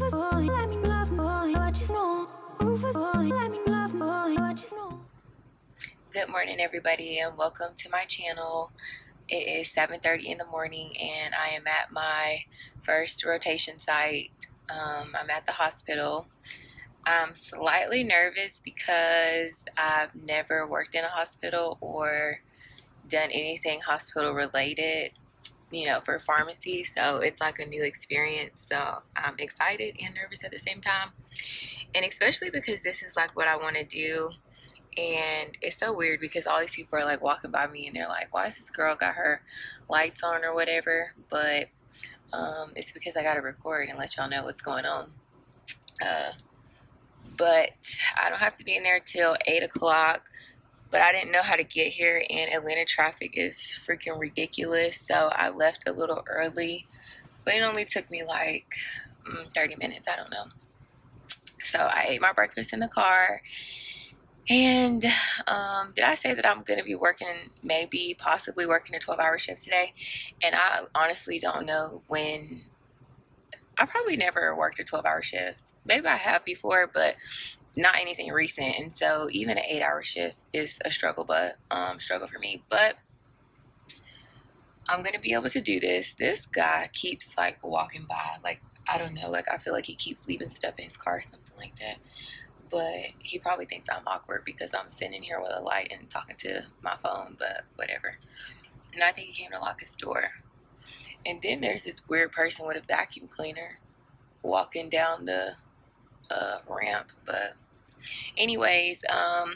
Rufus boy, let me love boy, what you know. Rufus boy, let me love boy, what you know. Good morning, everybody, and welcome to my channel. It is 7:30 in the morning, and I am at my first rotation site. I'm at the hospital. I'm slightly nervous because I've never worked in a hospital or done anything hospital related, for pharmacy. So it's like a new experience. So I'm excited and nervous at the same time. And especially because this is like what I want to do. And it's so weird because all these people are like walking by me and they're like, why is this girl got her lights on or whatever? But it's because I got to record and let y'all know what's going on. But I don't have to be in there till 8 o'clock. But I didn't know how to get here, and Atlanta traffic is freaking ridiculous. So I left a little early, but it only took me like 30 minutes. I don't know. So I ate my breakfast in the car. And did I say that I'm going to be working, possibly working a 12-hour shift today? And I honestly don't know when. I probably never worked a 12-hour shift. Maybe I have before, but not anything recent. And so even an 8-hour shift is a struggle for me. But I'm going to be able to do this. This guy keeps like walking by. Like, I don't know. Like, I feel like he keeps leaving stuff in his car or something like that. But he probably thinks I'm awkward because I'm sitting here with a light and talking to my phone, but whatever. And I think he came to lock his door. And then there's this weird person with a vacuum cleaner walking down the ramp. But anyways, I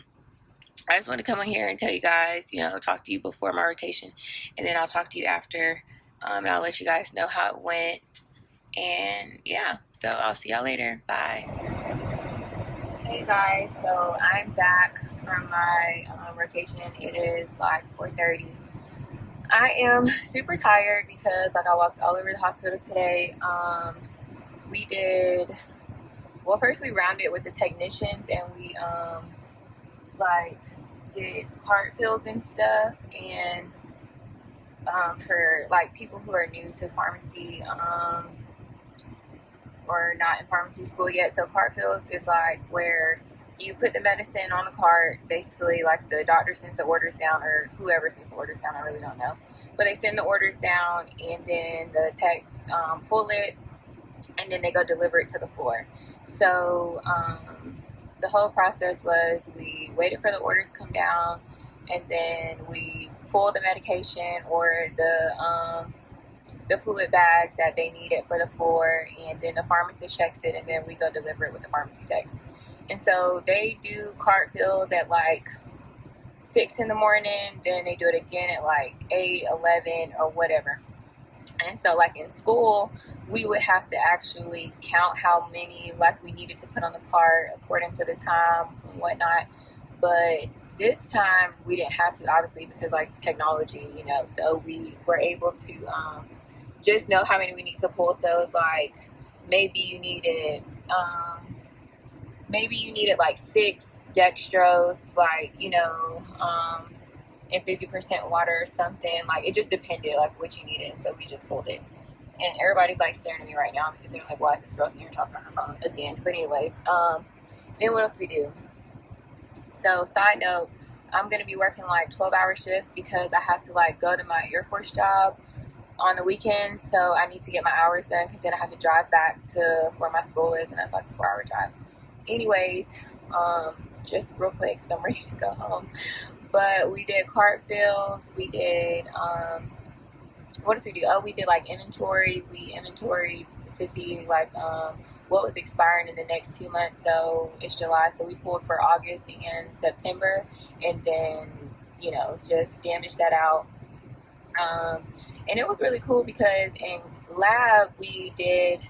just want to come on here and tell you guys, talk to you before my rotation, and then I'll talk to you after, and I'll let you guys know how it went. And yeah, so I'll see y'all later. Bye. Hey guys, so I'm back from my rotation. It is like 4:30. I am super tired because I walked all over the hospital today. First we rounded with the technicians, and we did cart fills and stuff. And for like people who are new to pharmacy or not in pharmacy school yet, so cart fills is like where you put the medicine on the cart, basically like the doctor sends the orders down, or whoever sends the orders down, I really don't know, but they send the orders down, and then the techs pull it, and then they go deliver it to the floor. So the whole process was we waited for the orders to come down, and then we pulled the medication or the fluid bags that they needed for the floor, and then the pharmacist checks it, and then we go deliver it with the pharmacy techs. And so they do cart fills at like 6 in the morning, then they do it again at like 8, 11, or whatever. And so like in school, we would have to actually count how many like we needed to put on the cart according to the time and whatnot. But this time we didn't have to, obviously, because like technology, so we were able to just know how many we need to pull. So it's like maybe you needed like 6 dextrose, and 50% water or something. Like, it just depended like what you needed. And so we just pulled it. And everybody's like staring at me right now because they're like, why is this girl sitting here talking on her phone again? But anyways, then what else we do? So side note, I'm going to be working like 12-hour shifts because I have to like go to my Air Force job on the weekends. So I need to get my hours done because then I have to drive back to where my school is, and that's like a 4-hour drive. Anyways, just real quick because I'm ready to go home. But we did cart fills. We did, what did we do? Oh, we did like inventory. We inventoried to see like what was expiring in the next 2 months. So it's July, so we pulled for August and September, and then just damaged that out. And it was really cool because in lab we did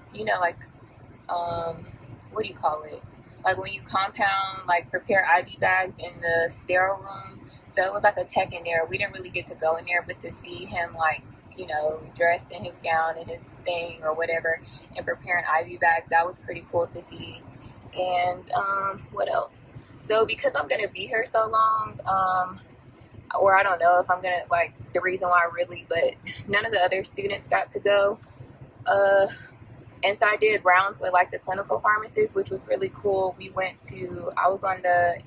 what do you call it, like when you compound, like prepare IV bags in the sterile room. So it was like a tech in there. We didn't really get to go in there, but to see him dressed in his gown and his thing or whatever and preparing IV bags, that was pretty cool to see. And what else? So because I'm going to be here so long, or I don't know if I'm going to, the reason why really, but none of the other students got to go. And so I did rounds with like the clinical pharmacist, which was really cool. We went to, I was on the,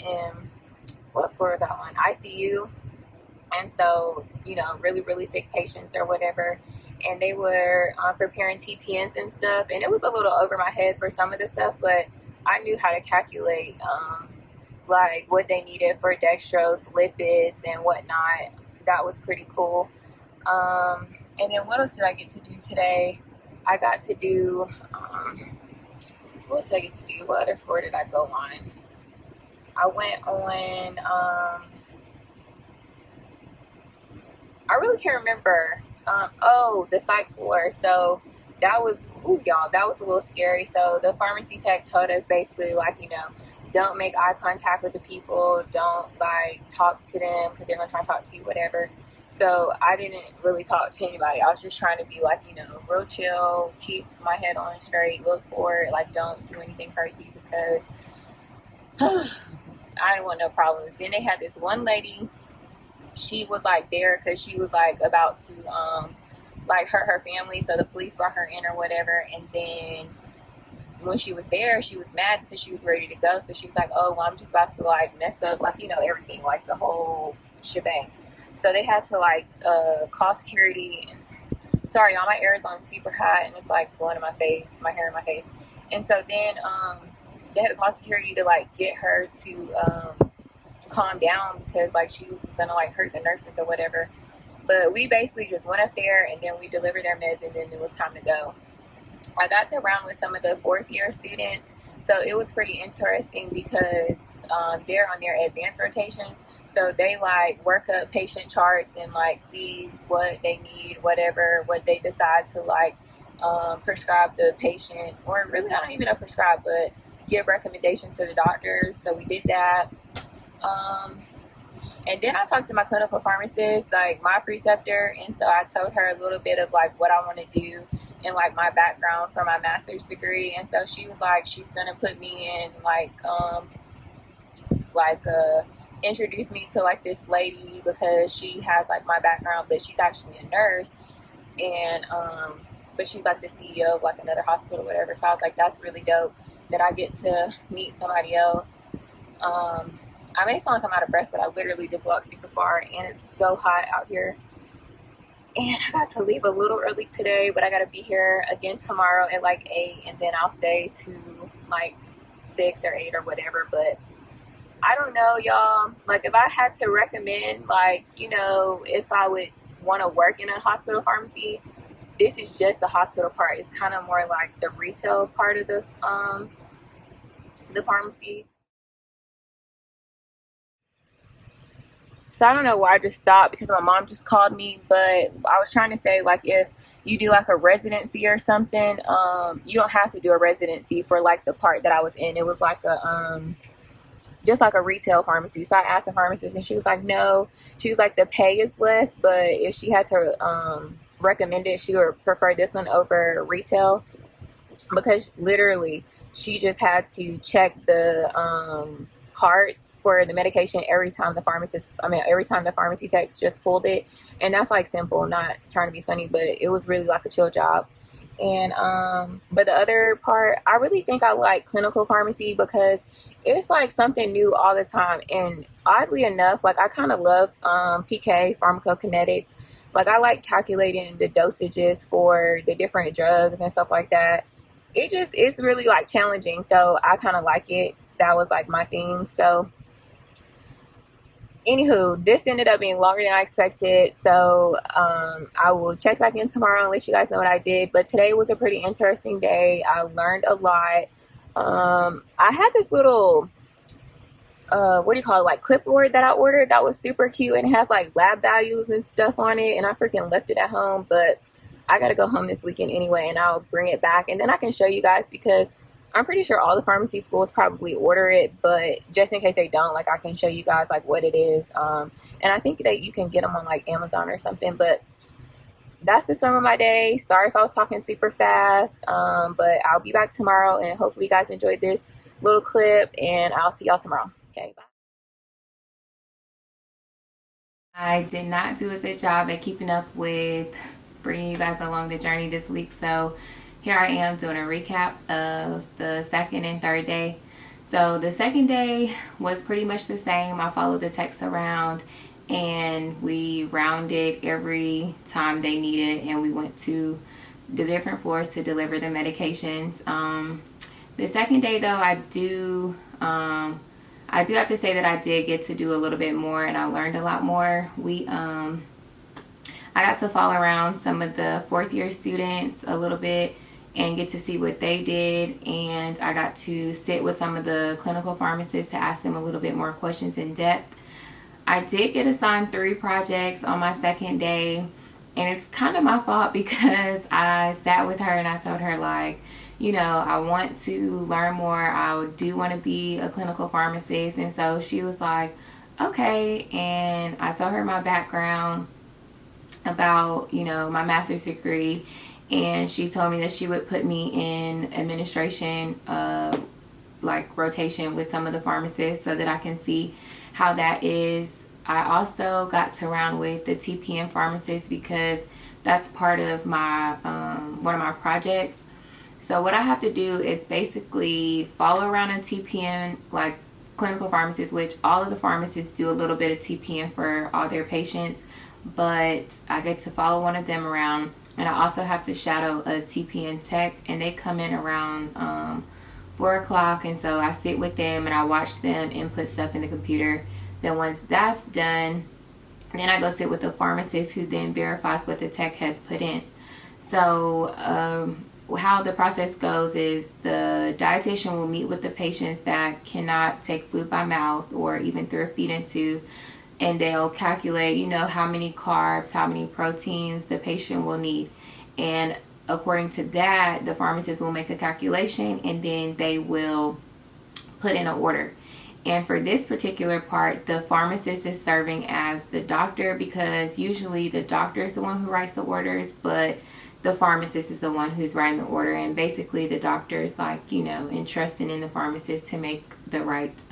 what floor was I on? ICU. And so, you know, really, really sick patients or whatever. And they were preparing TPNs and stuff. And it was a little over my head for some of the stuff, but I knew how to calculate like what they needed for dextrose, lipids, and whatnot. That was pretty cool. And then what else did I get to do today? I got to do, what else did I get to do? What other floor did I go on? I went on, I really can't remember. The psych floor. So that was, y'all, that was a little scary. So the pharmacy tech told us basically, like, you know, don't make eye contact with the people. Don't, like, talk to them because they're going to try to talk to you, whatever. So I didn't really talk to anybody. I was just trying to be, like, you know, real chill, keep my head on straight, look for it, like, don't do anything crazy because I didn't want no problems. Then they had this one lady. She was like there because she was like about to like hurt her family, so the police brought her in or whatever. And then when she was there, she was mad because she was ready to go. So she was like, oh, well, I'm just about to like mess up, like, you know, everything, like the whole shebang. So they had to like call security. And sorry, all my air is on super hot and it's like blowing in my face, my hair in my face. And so then they had to call security to like get her to calm down because like she was gonna like hurt the nurses or whatever. But we basically just went up there and then we delivered their meds and then it was time to go. I got to round with some of the fourth year students, so it was pretty interesting because they're on their advanced rotations, so they like work up patient charts and like see what they need, whatever, what they decide to like prescribe the patient, or really I don't even know prescribe, but give recommendations to the doctors. So we did that. And then I talked to my clinical pharmacist, like my preceptor, and so I told her a little bit of like what I want to do and like my background for my master's degree. And so she was like, she's gonna put me in introduce me to like this lady because she has like my background, but she's actually a nurse, and but she's like the CEO of like another hospital or whatever. So I was like, that's really dope that I get to meet somebody else. I may sound like I'm out of breath, but I literally just walked super far and it's so hot out here. And I got to leave a little early today, but I got to be here again tomorrow at like 8, and then I'll stay to like 6 or 8 or whatever. But I don't know, y'all. Like, if I had to recommend, like, you know, if I would want to work in a hospital pharmacy, this is just the hospital part. It's kind of more like the retail part of the pharmacy. So I don't know why I just stopped because my mom just called me, but I was trying to say, like, if you do like a residency or something, you don't have to do a residency for like the part that I was in. It was like a just like a retail pharmacy. So I asked the pharmacist and she was like, no. She was like, the pay is less, but if she had to recommend it, she would prefer this one over retail, because literally she just had to check the cards for the medication every time the pharmacy techs just pulled it. And that's like simple, not trying to be funny, but it was really like a chill job. And but the other part, I really think I like clinical pharmacy because it's like something new all the time. And oddly enough, like I kind of love PK, pharmacokinetics. Like I like calculating the dosages for the different drugs and stuff like that. It's really like challenging, so I kind of like it. That was like my thing. So anywho, this ended up being longer than I expected, so I will check back in tomorrow and let you guys know what I did. But today was a pretty interesting day. I learned a lot. I had this little what do you call it, like clipboard that I ordered that was super cute and it has like lab values and stuff on it, and I freaking left it at home, but I gotta go home this weekend anyway and I'll bring it back and then I can show you guys, because I'm pretty sure all the pharmacy schools probably order it, but just in case they don't, like I can show you guys like what it is. And I think that you can get them on like Amazon or something. But that's the sum of my day. Sorry if I was talking super fast, but I'll be back tomorrow and hopefully you guys enjoyed this little clip, and I'll see y'all tomorrow. Okay, bye. I did not do a good job at keeping up with bringing you guys along the journey this week, so here I am doing a recap of the second and third day. So the second day was pretty much the same. I followed the techs around and we rounded every time they needed, and we went to the different floors to deliver the medications. The second day though, I do have to say that I did get to do a little bit more and I learned a lot more. I got to follow around some of the fourth year students a little bit and get to see what they did, and I got to sit with some of the clinical pharmacists to ask them a little bit more questions in depth. I did get assigned 3 projects on my second day, and it's kind of my fault because I sat with her and I told her, like, you know, I want to learn more. I do want to be a clinical pharmacist. And so she was like, okay. And I told her my background about, you know, my master's degree, and she told me that she would put me in administration, like rotation with some of the pharmacists so that I can see how that is. I also got to round with the TPN pharmacist because that's part of my one of my projects. So what I have to do is basically follow around a TPN, like clinical pharmacist, which all of the pharmacists do a little bit of TPN for all their patients, but I get to follow one of them around, and I also have to shadow a TPN tech, and they come in around 4 o'clock, and so I sit with them and I watch them input stuff in the computer. Then once that's done, then I go sit with the pharmacist who then verifies what the tech has put in. So how the process goes is the dietitian will meet with the patients that cannot take food by mouth or even through a feeding tube, and they'll calculate, you know, how many carbs, how many proteins the patient will need. And according to that, the pharmacist will make a calculation and then they will put in an order. And for this particular part, the pharmacist is serving as the doctor, because usually the doctor is the one who writes the orders, but the pharmacist is the one who's writing the order. And basically the doctor is like, you know, entrusting in the pharmacist to make the right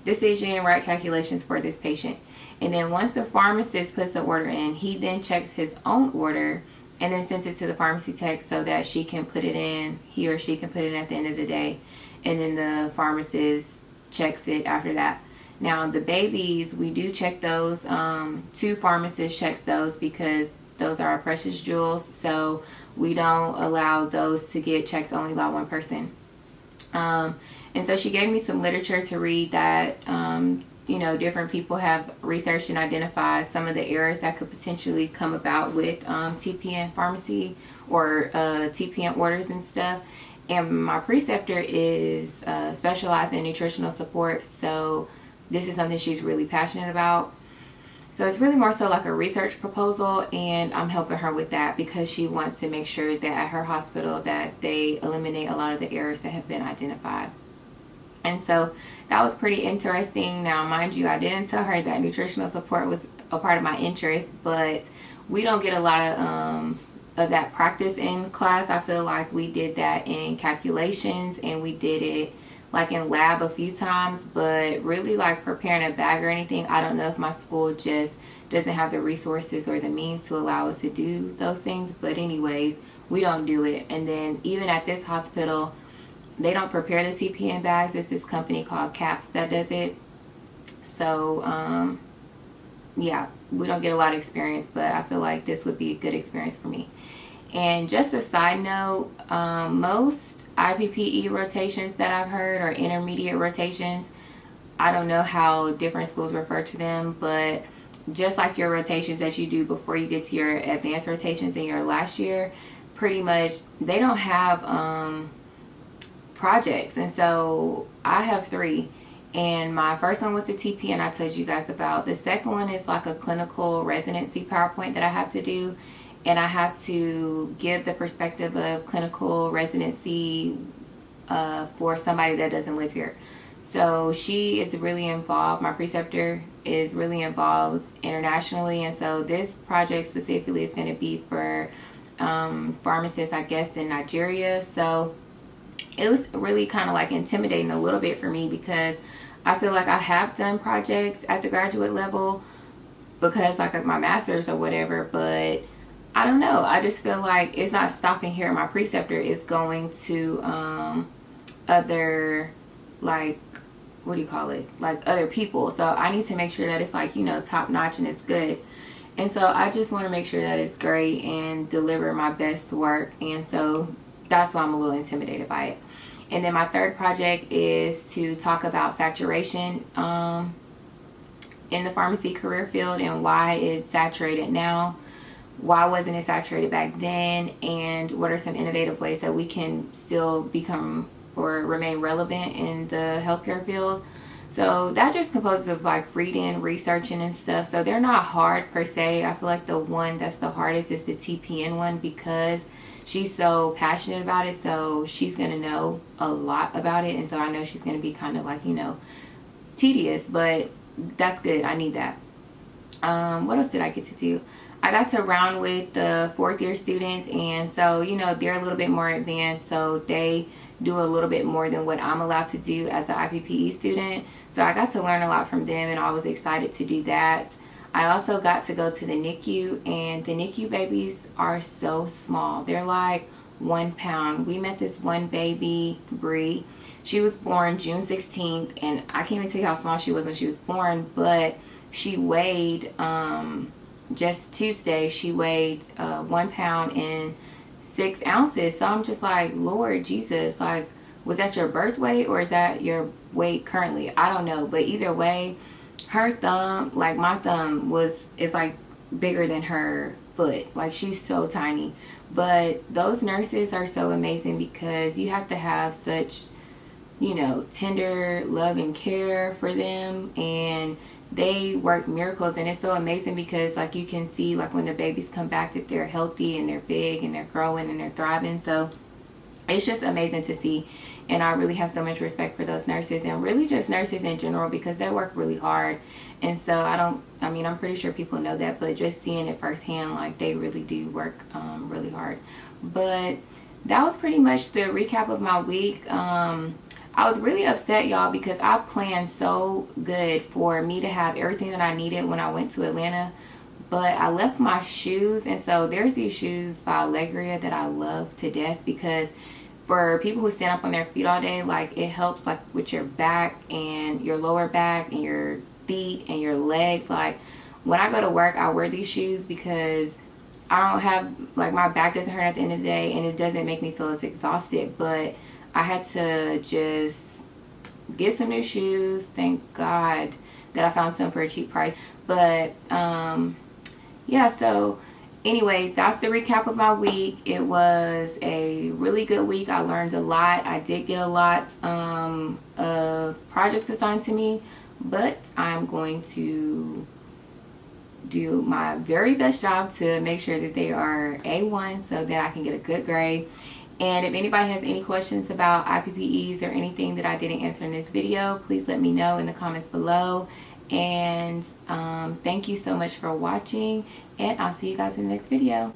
decision, right calculations for this patient. And then once the pharmacist puts the order in, he then checks his own order and then sends it to the pharmacy tech so that she can put it in, he or she can put it in at the end of the day. And then the pharmacist checks it after that. Now the babies, we do check those. 2 pharmacists checks those because those are our precious jewels. So we don't allow those to get checked only by one person. And so she gave me some literature to read that, you know, different people have researched and identified some of the errors that could potentially come about with TPN pharmacy or TPN orders and stuff. And my preceptor is specialized in nutritional support, so this is something she's really passionate about. So it's really more so like a research proposal, and I'm helping her with that because she wants to make sure that at her hospital that they eliminate a lot of the errors that have been identified. And so that was pretty interesting. Now, mind you, I didn't tell her that nutritional support was a part of my interest, but we don't get a lot of that practice in class. I feel like we did that in calculations and we did it like in lab a few times, but really like preparing a bag or anything, I don't know if my school just doesn't have the resources or the means to allow us to do those things. But anyways, we don't do it. And then even at this hospital, they don't prepare the TPN bags. It's this company called CAPS that does it. So yeah, we don't get a lot of experience, but I feel like this would be a good experience for me. And just a side note, most IPPE rotations that I've heard are intermediate rotations. I don't know how different schools refer to them, but just like your rotations that you do before you get to your advanced rotations in your last year, pretty much they don't have projects. And so I have 3. And my first one was the TPN I told you guys about. The second one is like a clinical residency PowerPoint that I have to do. And I have to give the perspective of clinical residency for somebody that doesn't live here. So she is really involved. My preceptor is really involved internationally. And so this project specifically is going to be for pharmacists, I guess, in Nigeria. So it was really kind of like intimidating a little bit for me because I feel like I have done projects at the graduate level because like my master's or whatever, but I don't know. I just feel like it's not stopping here at my preceptor. It's going to other, like, what do you call it? Like other people. So I need to make sure that it's like, you know, top notch and it's good. And so I just want to make sure that it's great and deliver my best work. And so that's why I'm a little intimidated by it. And then my third project is to talk about saturation in the pharmacy career field and why it's saturated now. Why wasn't it saturated back then? And what are some innovative ways that we can still become or remain relevant in the healthcare field? So that just composes of like reading, researching and stuff. So they're not hard per se. I feel like the one that's the hardest is the TPN one because she's so passionate about it. So she's going to know a lot about it. And so I know she's going to be kind of like, you know, tedious, but that's good. I need that. What else did I get to do? I got to round with the 4th year students, and so, you know, they're a little bit more advanced, so they do a little bit more than what I'm allowed to do as an IPPE student. So I got to learn a lot from them, and I was excited to do that. I also got to go to the NICU, and the NICU babies are so small. They're like 1 pound. We met this one baby, Bree. She was born June 16th, and I can't even tell you how small she was when she was born, but she weighed, just Tuesday, she weighed 1 pound and 6 ounces. So I'm just like, Lord Jesus, like, was that your birth weight or is that your weight currently? I don't know. But either way, her thumb, like my thumb is like bigger than her foot. Like she's so tiny. But those nurses are so amazing because you have to have such, you know, tender love and care for them, and they work miracles. And it's so amazing because like you can see like when the babies come back that they're healthy and they're big and they're growing and they're thriving. So it's just amazing to see, and I really have so much respect for those nurses and really just nurses in general because they work really hard. And so I'm pretty sure people know that, but just seeing it firsthand, like they really do work really hard. But that was pretty much the recap of my week. I was really upset, y'all, because I planned so good for me to have everything that I needed when I went to Atlanta, but I left my shoes. And so there's these shoes by Allegria that I love to death because for people who stand up on their feet all day, like it helps like with your back and your lower back and your feet and your legs. Like when I go to work, I wear these shoes because I don't have, like, my back doesn't hurt at the end of the day and it doesn't make me feel as exhausted. But I had to just get some new shoes. Thank God that I found some for a cheap price. But yeah, so anyways, that's the recap of my week. It was a really good week. I learned a lot. I did get a lot of projects assigned to me, but I'm going to do my very best job to make sure that they are A1 so that I can get a good grade. And if anybody has any questions about IPPEs or anything that I didn't answer in this video, please let me know in the comments below. And thank you so much for watching, and I'll see you guys in the next video.